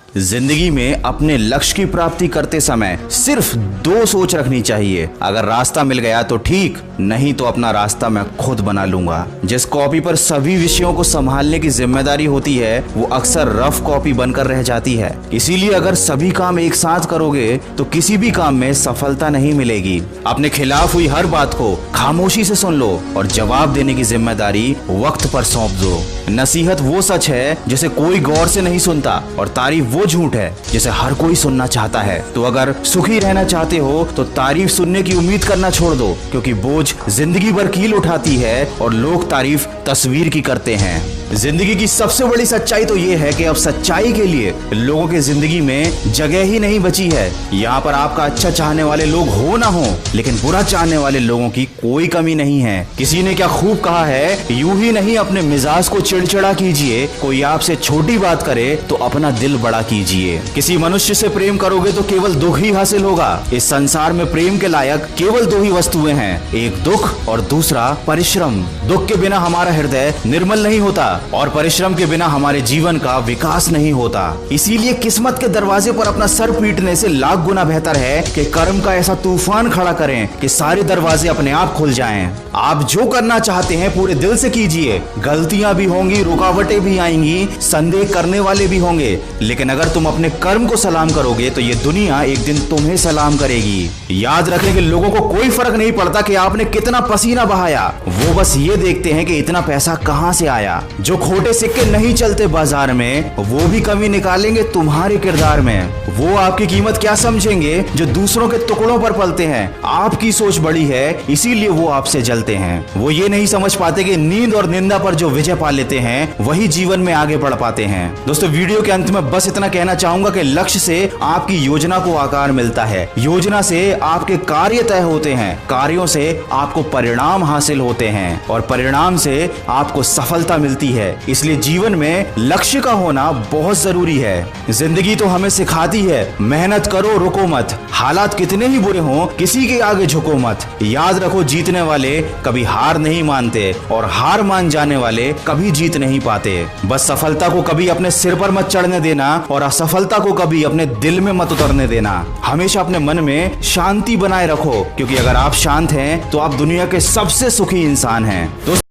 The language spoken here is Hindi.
जिंदगी में अपने लक्ष्य की प्राप्ति करते समय सिर्फ दो सोच रखनी चाहिए। अगर रास्ता मिल गया तो ठीक, नहीं तो अपना रास्ता मैं खुद बना लूंगा। जिस कॉपी पर सभी विषयों को संभालने की जिम्मेदारी होती है वो अक्सर रफ कॉपी बनकर रह जाती है। इसीलिए अगर सभी काम एक साथ करोगे तो किसी भी काम में सफलता नहीं मिलेगी। अपने खिलाफ हुई हर बात को खामोशी से सुन लो और जवाब देने की जिम्मेदारी वक्त पर सौंप दो। नसीहत वो सच है जिसे कोई गौर से नहीं सुनता और तारीफ वो झूठ है जिसे हर कोई सुनना चाहता है। तो अगर सुखी रहना चाहते हो तो तारीफ सुनने की उम्मीद करना छोड़ दो, क्योंकि बोझ जिंदगी भर कील उठाती है और लोग तारीफ तस्वीर की करते हैं। जिंदगी की सबसे बड़ी सच्चाई तो ये है कि अब सच्चाई के लिए लोगों की जिंदगी में जगह ही नहीं बची है। यहाँ पर आपका अच्छा चाहने वाले लोग हो ना हो, लेकिन बुरा चाहने वाले लोगों की कोई कमी नहीं है। किसी ने क्या खूब कहा है, यूं ही नहीं अपने मिजाज को चिड़चिड़ा कीजिए। कोई आपसे छोटी बात करे तो अपना दिल बड़ा कीजिए। किसी मनुष्य से प्रेम करोगे तो केवल दुख ही हासिल होगा। इस संसार में प्रेम के लायक केवल दो ही वस्तुएं हैं, एक दुख और दूसरा परिश्रम। दुख के बिना हमारा हृदय निर्मल नहीं होता और परिश्रम के बिना हमारे जीवन का विकास नहीं होता। इसीलिए किस्मत के दरवाजे पर अपना सर पीटने से लाख गुना बेहतर है कि कर्म का ऐसा तूफान खड़ा करें कि सारे दरवाजे अपने आप खुल जाएं। आप जो करना चाहते हैं पूरे दिल से कीजिए। गलतियां भी होंगी, रुकावटें भी आएंगी, संदेह करने वाले भी होंगे, लेकिन अगर तुम अपने कर्म को सलाम करोगे तो ये दुनिया एक दिन तुम्हें सलाम करेगी। याद रखने के लोगों को कोई फर्क नहीं पड़ता कि आपने कितना पसीना बहाया, वो बस ये देखते हैं कि इतना पैसा कहां से आया। जो खोटे सिक्के नहीं चलते बाजार में, वो भी कमी निकालेंगे तुम्हारे किरदार में। वो आपकी कीमत क्या समझेंगे जो दूसरों के टुकड़ों पर पलते हैं। आपकी सोच बड़ी है इसीलिए वो आपसे जलते हैं। वो ये नहीं समझ पाते कि नींद और निंदा पर जो विजय पा लेते हैं वही जीवन में आगे बढ़ पाते हैं। दोस्तों, वीडियो के अंत में बस इतना कहना चाहूंगा कि लक्ष्य से आपकी योजना को आकार मिलता है, योजना से आपके कार्य तय होते हैं, कार्यों से आपको परिणाम हासिल होते हैं और परिणाम से आपको सफलता मिलती है। इसलिए जीवन में लक्ष्य का होना बहुत जरूरी है। जिंदगी तो हमें सिखाती है, मेहनत करो, रुको मत। हालात कितने ही बुरे हों, किसी के आगे झुको मत। याद रखो, जीतने वाले कभी हार नहीं मानते और हार मान जाने वाले कभी जीत नहीं पाते। बस सफलता को कभी अपने सिर पर मत चढ़ने देना और असफलता को कभी अपने दिल में मत उतरने देना। हमेशा अपने मन में शांति बनाए रखो, क्योंकि अगर आप शांत हैं तो आप दुनिया के सबसे सुखी इंसान हैं।